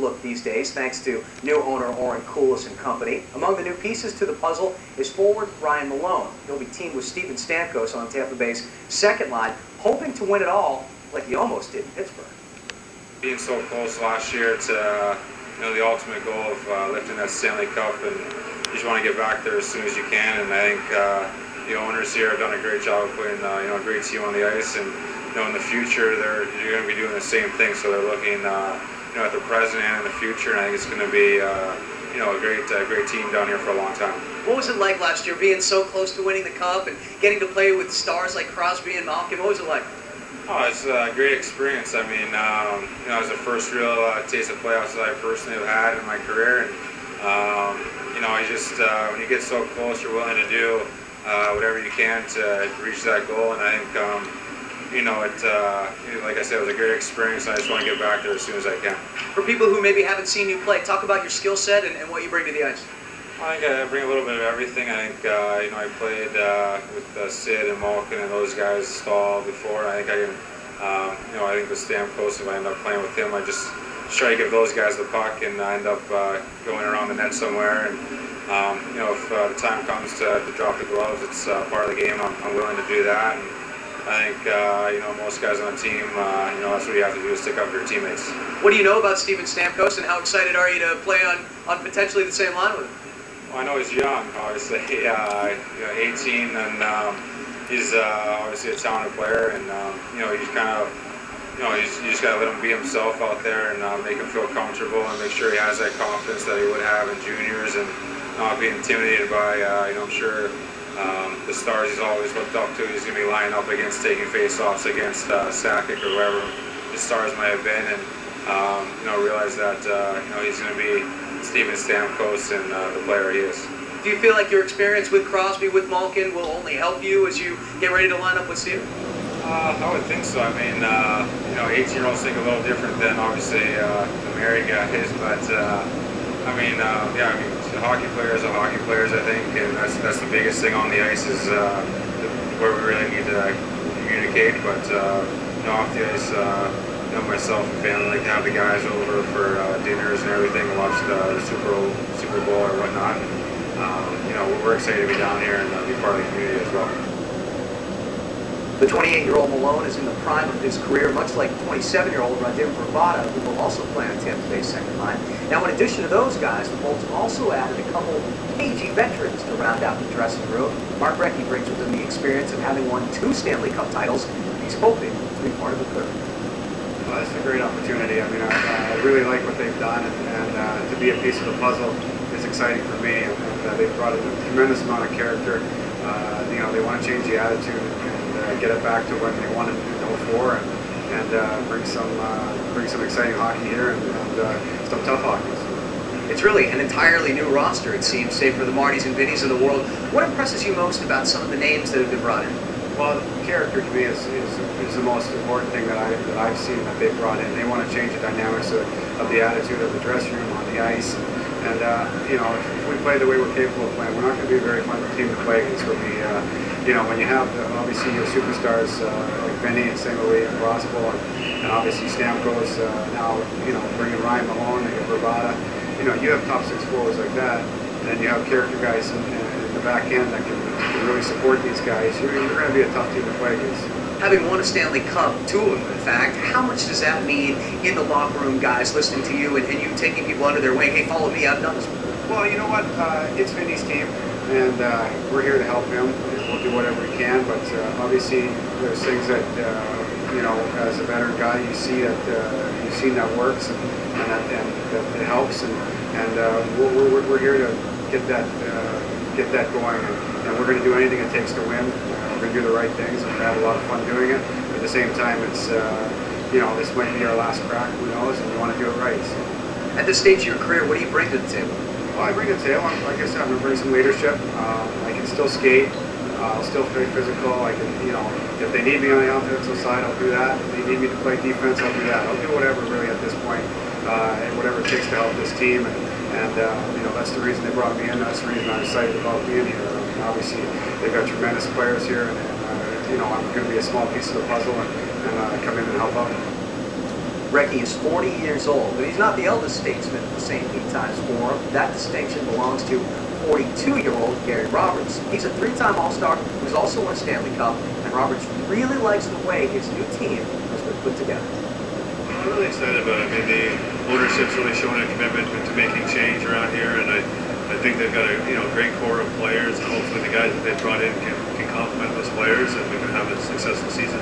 look these days, thanks to new owner Orrin Coolis and company. Among the new pieces to the puzzle is forward Ryan Malone. He'll be teamed with Steven Stamkos on Tampa Bay's second line, hoping to win it all like he almost did in Pittsburgh. Being so close last year to the ultimate goal of lifting that Stanley Cup, and you just want to get back there as soon as you can. And I think the owners here have done a great job of putting a great team on the ice, and in the future you're going to be doing the same thing. So they're looking at the present and in the future, and I think it's going to be a great team down here for a long time. What was it like last year, being so close to winning the Cup and getting to play with stars like Crosby and Malkin? What was it like? Oh, it's a great experience. I mean, it was the first real taste of playoffs that I personally have had in my career, and you just when you get so close, you're willing to do whatever you can to reach that goal. And I think like I said, it was a great experience. And I just want to get back there as soon as I can. For people who maybe haven't seen you play, talk about your skill set and what you bring to the ice. I think I bring a little bit of everything. I think I played with Sid and Malkin and those guys, Stahl before. I think I can, I think with Stamkos, if I end up playing with him, I just try to give those guys the puck, and I end up going around the net somewhere. And if the time comes to drop the gloves, it's part of the game. I'm willing to do that. And I think most guys on the team, that's what you have to do, is stick up for your teammates. What do you know about Steven Stamkos, and how excited are you to play on potentially the same line with him? Well, I know he's young, obviously, 18, and he's obviously a talented player, and he's kind of, you just got to let him be himself out there and make him feel comfortable, and make sure he has that confidence that he would have in juniors, and not be intimidated by, I'm sure, the stars he's always looked up to. He's going to be lining up against, taking face-offs against Sakic or whoever his stars might have been, and realize that he's going to be Steven Stamkos and the player he is. Do you feel like your experience with Crosby, with Malkin, will only help you as you get ready to line up with Steven? I would think so. I mean, 18-year-olds think a little different than obviously the married guys, but hockey players are hockey players, I think, and that's the biggest thing on the ice is where we really need to communicate. But off the ice, myself and family like to have the guys over for dinners and everything, and watch the Super Bowl or whatnot. We're excited to be down here and be part of the community as well. The 28-year-old Malone is in the prime of his career, much like 27-year-old Ryan Malone, who will also play on Tampa Bay's second line. Now, in addition to those guys, the Bolts have also added a couple KG veterans to round out the dressing room. Recchi brings with him the experience of having won 2 Stanley Cup titles. He's hoping to be part of the third. Well, it's a great opportunity. I mean, I really like what they've done, and to be a piece of the puzzle is exciting for me. And they've brought in a tremendous amount of character. They want to change the attitude and get it back to when they wanted in 04, and bring some exciting hockey here and some tough hockey. It's really an entirely new roster, it seems, save for the Martys and Vinnies of the world. What impresses you most about some of the names that have been brought in? Well, character to me is the most important thing that I've seen that they've brought in. They want to change the dynamics of the attitude of the dressing room, on the ice, and if we play the way we're capable of playing, we're not going to be a very fun team to play against. We'll be, when you have obviously your superstars like Vinny and St. Louis and Roscoe, and obviously Stamkos, now bringing Ryan Malone and Bravada, you have top 6 forwards like that, and then you have character guys in the back end that can really support these guys. You're going to be a tough team to play against. Having won a Stanley Cup, 2 of them in fact, how much does that mean in the locker room, guys, listening to you and you taking people under their wing? Hey, follow me, I've done this before. Well, you know what? It's Vinny's team, and we're here to help him. We'll do whatever we can, but obviously there's things that, as a veteran guy, you see that you've seen that works and that it helps, and we're here to get that going, and we're going to do anything it takes to win. We're going to do the right things, and we're going to have a lot of fun doing it. But at the same time, it's this might be our last crack, who knows, and we want to do it right. So. At this stage of your career, what do you bring to the table? Well, I bring to the table, like I said, I'm going to bring some leadership. I can still skate. I'll still play physical. I can, if they need me on the offensive side, I'll do that. If they need me to play defense, I'll do that. I'll do whatever really at this point, and whatever it takes to help this team. And that's the reason they brought me in. That's the reason I'm excited about being here. Obviously, they've got tremendous players here, and I'm going to be a small piece of the puzzle and come in and help out. Recchi is 40 years old, but he's not the eldest statesman in the St. Pete Times Forum. That distinction belongs to 42-year-old Gary Roberts. He's a three-time All-Star who's also won a Stanley Cup, and Roberts really likes the way his new team has been put together. I'm really excited about it. I mean, the ownership's really showing a commitment to making change around here, and I think they've got a great core of players, and hopefully the guys that they've brought in can complement those players, and we can have a successful season.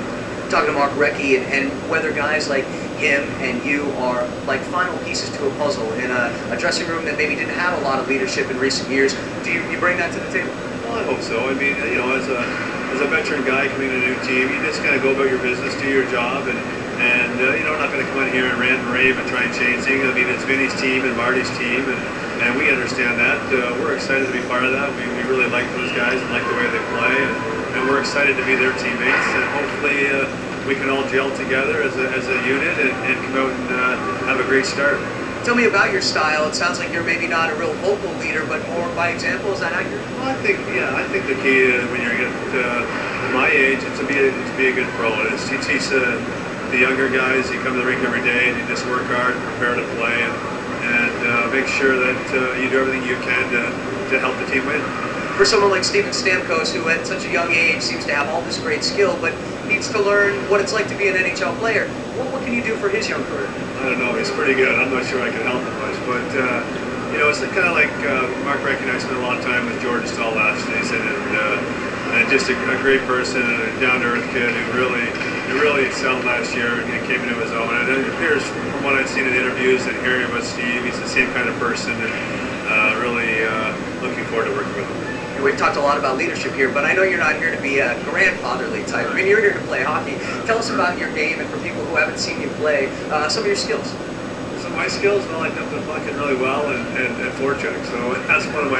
Talking to Mark Recchi and whether guys like him and you are like final pieces to a puzzle in a dressing room that maybe didn't have a lot of leadership in recent years. Do you bring that to the table? Well, I hope so. I mean, as a veteran guy coming to a new team, you just kind of go about your business, do your job, and not going to come in here and rant and rave and try and change things. I mean, it's Vinny's team and Marty's team, and we understand that. We're excited to be part of that. We really like those guys and like the way they play, and we're excited to be their teammates, and hopefully we can all gel together as a unit and come out and have a great start. Tell me about your style. It sounds like you're maybe not a real vocal leader, but more by example. Is that accurate? Well, I think the key when you're at my age is to be a good pro. And it's to teach the younger guys. You come to the rink every day and you just work hard, prepare to play, and make sure that you do everything you can to help the team win. For someone like Steven Stamkos, who at such a young age seems to have all this great skill, but needs to learn what it's like to be an NHL player, what can you do for his young career? I don't know. He's pretty good. I'm not sure I can help him much, but it's kind of like Mark Recchi and I spent a lot of time with George Stahl last season, and just a great person and a down-to-earth kid who really excelled last year and came into his own. And it appears from what I've seen in interviews and hearing about Steve, he's the same kind of person, and really looking forward to working with him. We've talked a lot about leadership here, but I know you're not here to be a grandfatherly type. I mean, you're here to play hockey. Tell us about your game, and for people who haven't seen you play, some of your skills. So my skills, well, I dump the puck in really well and forecheck, so that's one of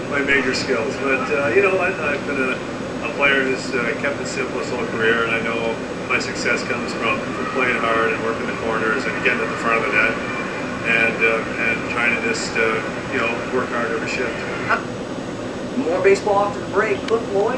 my major skills. But you know what? I've been a player who's kept it simple his whole career, and I know my success comes from playing hard and working the corners and getting at the front of the net and trying to just work hard every shift. More baseball after the break. Cliff Lloyd